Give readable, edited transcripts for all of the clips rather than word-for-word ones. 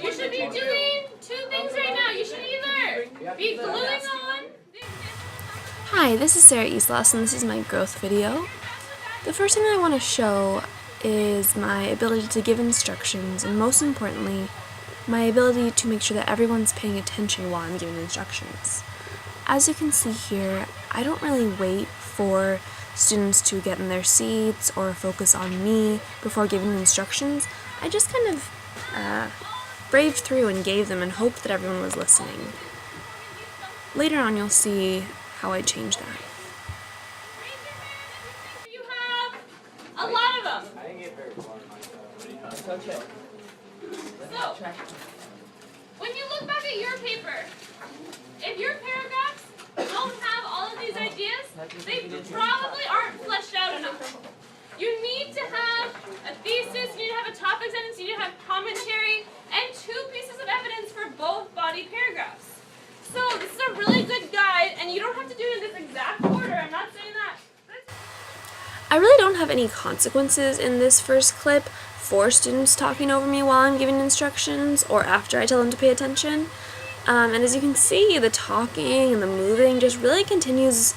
You should be doing two things right now. You should either be gluing on. Hi, this is Sarah Islas, and this is my growth video. The first thing I want to show is my ability to give instructions, and most importantly, my ability to make sure that everyone's paying attention while I'm giving instructions. As you can see here, I don't really wait for students to get in their seats or focus on me before giving instructions. I just kind of braved through and gave them and hoped that everyone was listening. Later on you'll see how I changed that. You have a lot of them. I didn't get very far. Okay. So, when you look back at your paper, if your paragraphs don't have all of these ideas, they probably aren't fleshed out enough. You need to have a thesis, you need to have a topic sentence, you need to have commentary, and 2 pieces of evidence for both body paragraphs. So this is a really good guide, and you don't have to do it in this exact order. I'm not saying that. I really don't have any consequences in this first clip for students talking over me while I'm giving instructions or after I tell them to pay attention. And as you can see, the talking and the moving just really continues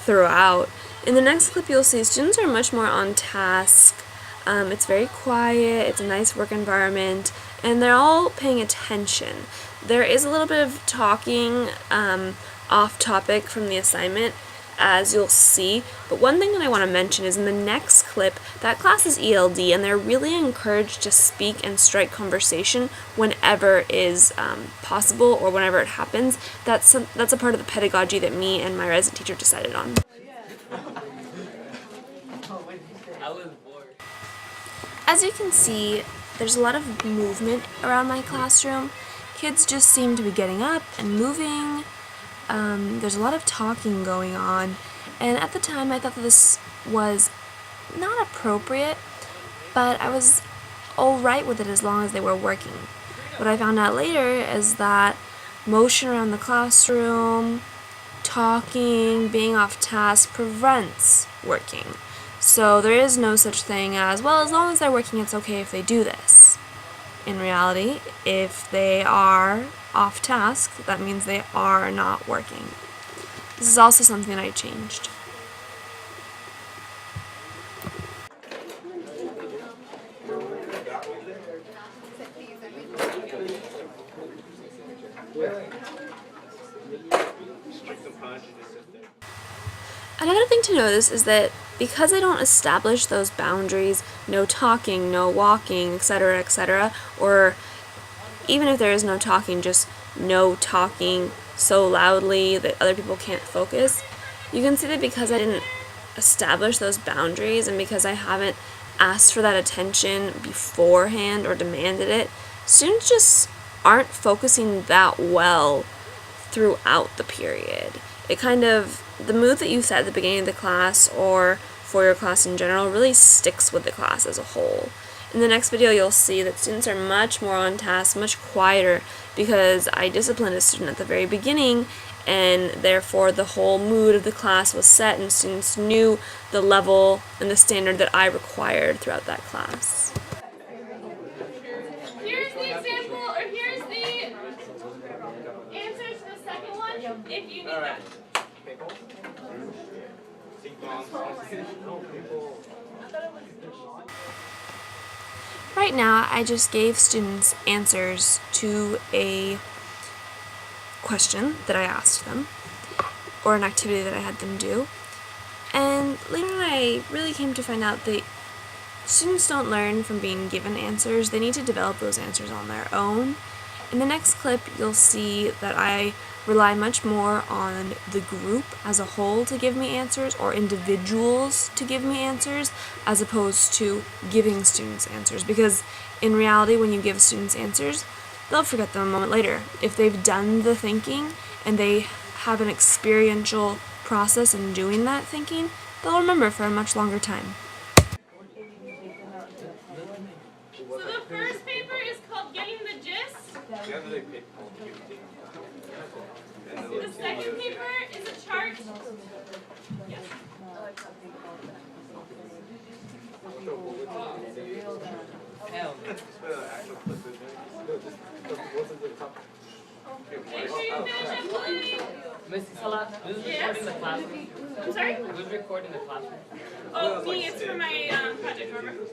throughout. In the next clip you'll see students are much more on task. It's very quiet, it's a nice work environment, and they're all paying attention. There is a little bit of talking off topic from the assignment, as you'll see, but one thing that I want to mention is in the next clip, that class is ELD, and they're really encouraged to speak and strike conversation whenever is possible or whenever it happens. That's a part of the pedagogy that me and my resident teacher decided on. As you can see, there's a lot of movement around my classroom. Kids just seem to be getting up and moving. There's a lot of talking going on, and at the time I thought that this was not appropriate, but I was alright with it as long as they were working. What I found out later is that motion around the classroom, talking, being off task prevents working. So there is no such thing as, well, as long as they're working, it's okay if they do this. In reality, if they are off task, that means they are not working. This is also something I changed. Another thing to notice is that because I don't establish those boundaries, no talking, no walking, etc., or even if there is no talking, just no talking so loudly that other people can't focus, you can see that because I didn't establish those boundaries and because I haven't asked for that attention beforehand or demanded it, students just aren't focusing that well throughout the period. The mood that you set at the beginning of the class or for your class in general really sticks with the class as a whole. In the next video you'll see that students are much more on task, much quieter, because I disciplined a student at the very beginning, and therefore the whole mood of the class was set and students knew the level and the standard that I required throughout that class. Here's the example, or here's the answer to the second one, if you need that. Right now, I just gave students answers to a question that I asked them, or an activity that I had them do, and later on I really came to find out that students don't learn from being given answers. They need to develop those answers on their own. In the next clip, you'll see that I rely much more on the group as a whole to give me answers, or individuals to give me answers, as opposed to giving students answers. Because in reality, when you give students answers, they'll forget them a moment later. If they've done the thinking and they have an experiential process in doing that thinking, they'll remember for a much longer time. So the first paper is called Getting the Gist. The second paper is a chart. Yes. Make sure you finish it fully. Miss Islas, who's recording the classroom? I'm sorry? Who's recording the classroom? Oh, me. It's for my project, remember?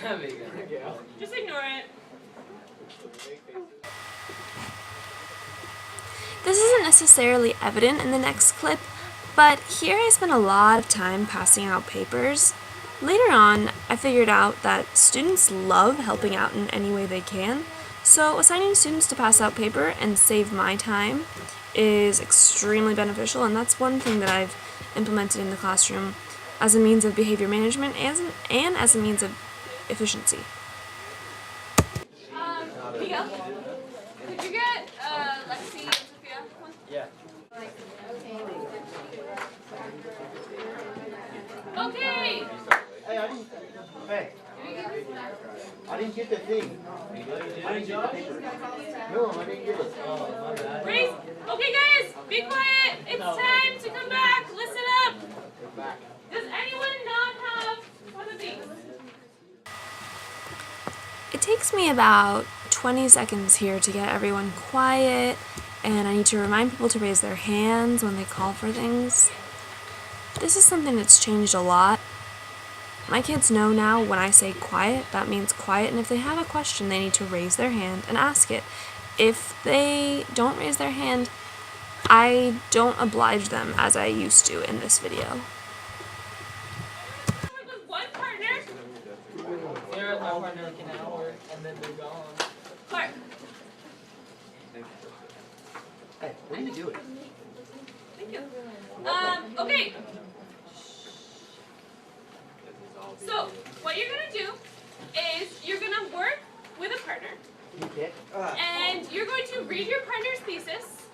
There we go. Just ignore it. This isn't necessarily evident in the next clip, but here I spent a lot of time passing out papers. Later on, I figured out that students love helping out in any way they can, so assigning students to pass out paper and save my time is extremely beneficial, and that's one thing that I've implemented in the classroom as a means of behavior management and as a means of efficiency. Miguel, could you get Lexi and Sophia one? Yeah. Okay. Hey, I didn't get the thing. I didn't get the paper. No, I didn't get it. Raise. Okay, guys, be quiet. It's time to come back. Listen up. Does anyone not have one of these? It takes me about 20 seconds here to get everyone quiet, and I need to remind people to raise their hands when they call for things. This is something that's changed a lot. My kids know now when I say quiet, that means quiet, and if they have a question, they need to raise their hand and ask it. If they don't raise their hand, I don't oblige them as I used to in this video. With one partner. They're my partner like an hour, and then they're gone. Clark. Hey, what are you doing? Thank you. Okay. So, what you're gonna do is you're gonna work with a partner, Okay. and you're going to read your partner's thesis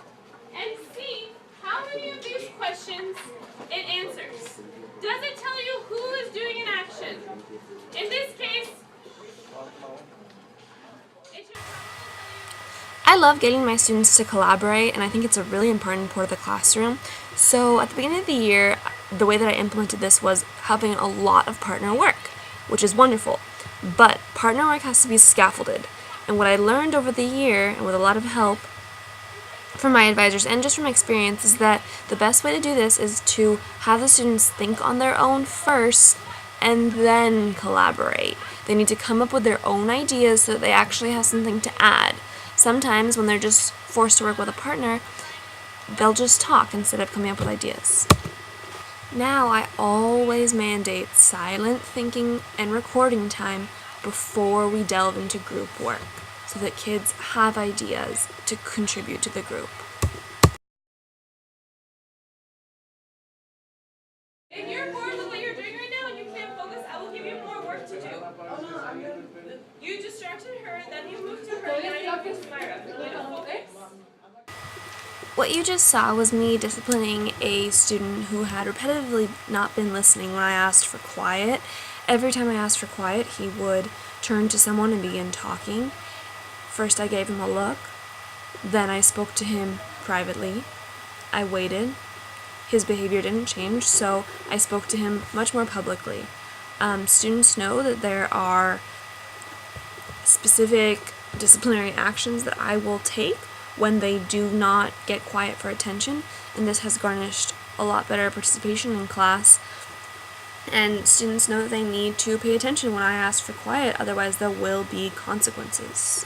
and see how many of these questions it answers. Does it tell you who is doing an action? In this case, it should probably I love getting my students to collaborate, and I think it's a really important part of the classroom. So at the beginning of the year, the way that I implemented this was helping a lot of partner work, which is wonderful. But partner work has to be scaffolded. And what I learned over the year, and with a lot of help from my advisors and just from experience, is that the best way to do this is to have the students think on their own first and then collaborate. They need to come up with their own ideas so that they actually have something to add. Sometimes when they're just forced to work with a partner, they'll just talk instead of coming up with ideas. Now I always mandate silent thinking and recording time before we delve into group work so that kids have ideas to contribute to the group. If you're bored with what you're doing right now and you can't focus, I will give you more work to do. You distracted her, then you moved to her, and now you moved to Myra. You need to focus. What you just saw was me disciplining a student who had repetitively not been listening when I asked for quiet. Every time I asked for quiet, he would turn to someone and begin talking. First I gave him a look, then I spoke to him privately. I waited. His behavior didn't change, so I spoke to him much more publicly. Students know that there are specific disciplinary actions that I will take when they do not get quiet for attention, and this has garnished a lot better participation in class. And students know that they need to pay attention when I ask for quiet, otherwise there will be consequences.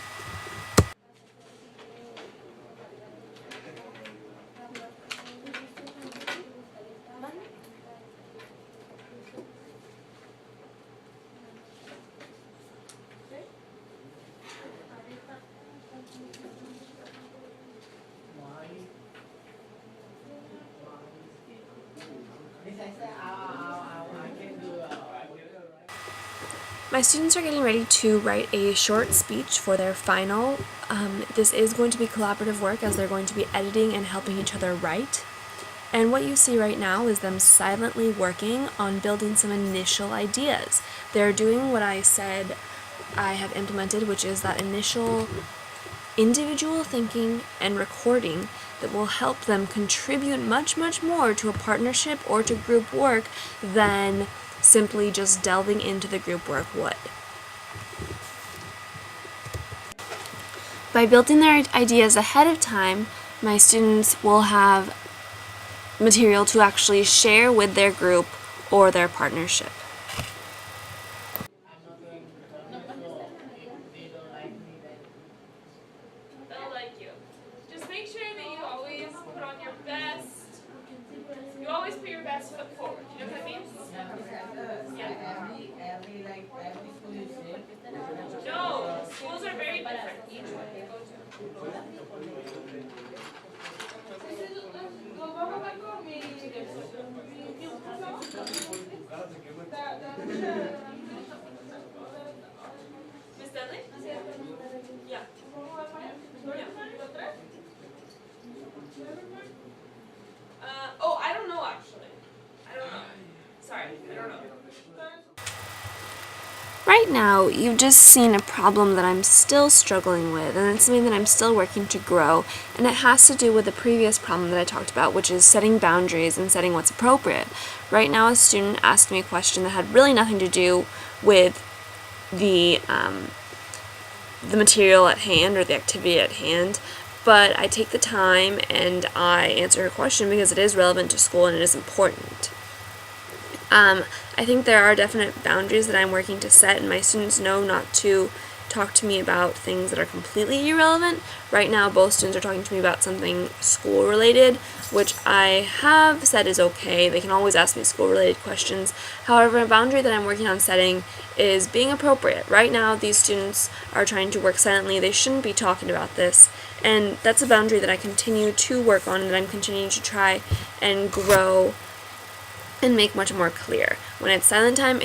My students are getting ready to write a short speech for their final. This is going to be collaborative work as they're going to be editing and helping each other write. And what you see right now is them silently working on building some initial ideas. They're doing what I said I have implemented, which is that initial individual thinking and recording that will help them contribute much more to a partnership or to group work than simply just delving into the group work would. by building their ideas ahead of time, my students will have material to actually share with their group or their partnership. They'll like you. Just make sure that you always put on your best. You always put your best foot forward. You know what that means? Yeah. No, schools are very different. Each one you go Miss Dudley? Yeah. Oh, I don't know actually. I don't know. Sorry, I don't know. Right now, you've just seen a problem that I'm still struggling with, and it's something that I'm still working to grow, and it has to do with the previous problem that I talked about, which is setting boundaries and setting what's appropriate. Right now, a student asked me a question that had really nothing to do with the material at hand or the activity at hand, but I take the time and I answer her question because it is relevant to school and it is important. I think there are definite boundaries that I'm working to set, and my students know not to talk to me about things that are completely irrelevant. Right now, both students are talking to me about something school-related, which I have said is okay. They can always ask me school-related questions. However, a boundary that I'm working on setting is being appropriate. Right now, these students are trying to work silently. They shouldn't be talking about this, and that's a boundary that I continue to work on and that I'm continuing to try and grow and make much more clear. When it's silent time,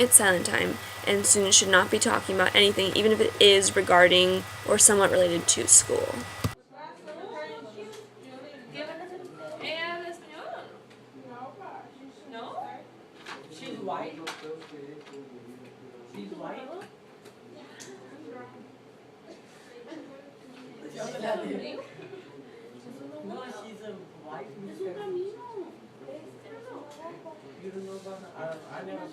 and students should not be talking about anything, even if it is regarding or somewhat related to school. ¿Ella es española? No? She's white. She's white. No, she's a white. You don't know about her? I never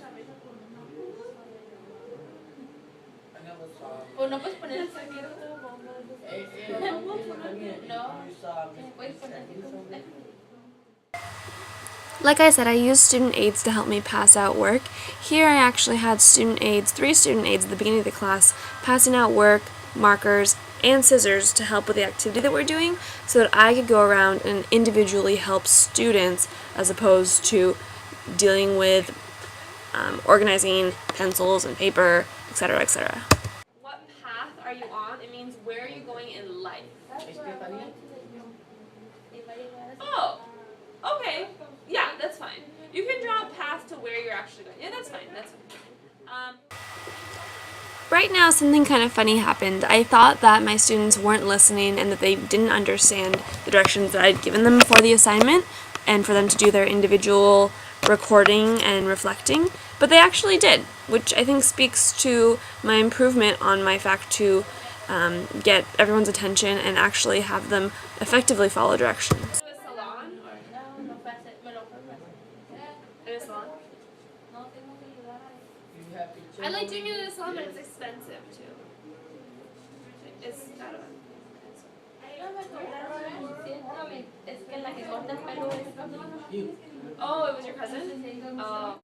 saw. O no puedes poner el sonido. Like I said, I use student aids to help me pass out work. Here I actually had student aids, 3 student aids at the beginning of the class, passing out work, markers, and scissors to help with the activity that we're doing so that I could go around and individually help students as opposed to dealing with organizing pencils and paper, etc., etc. What path are you on? It means where are you going in life? Oh, okay. Yeah, that's fine. You can draw a path to where you're actually going. Yeah, that's fine. That's fine. Right now, something kind of funny happened. I thought that my students weren't listening and that they didn't understand the directions that I'd given them for the assignment and for them to do their individual recording and reflecting, but they actually did, which I think speaks to my improvement on my fact to get everyone's attention and actually have them effectively follow directions. To a salon or in a salon? I like doing it in a salon, but it's expensive too. It's I don't know. Oh, it was your cousin? Oh.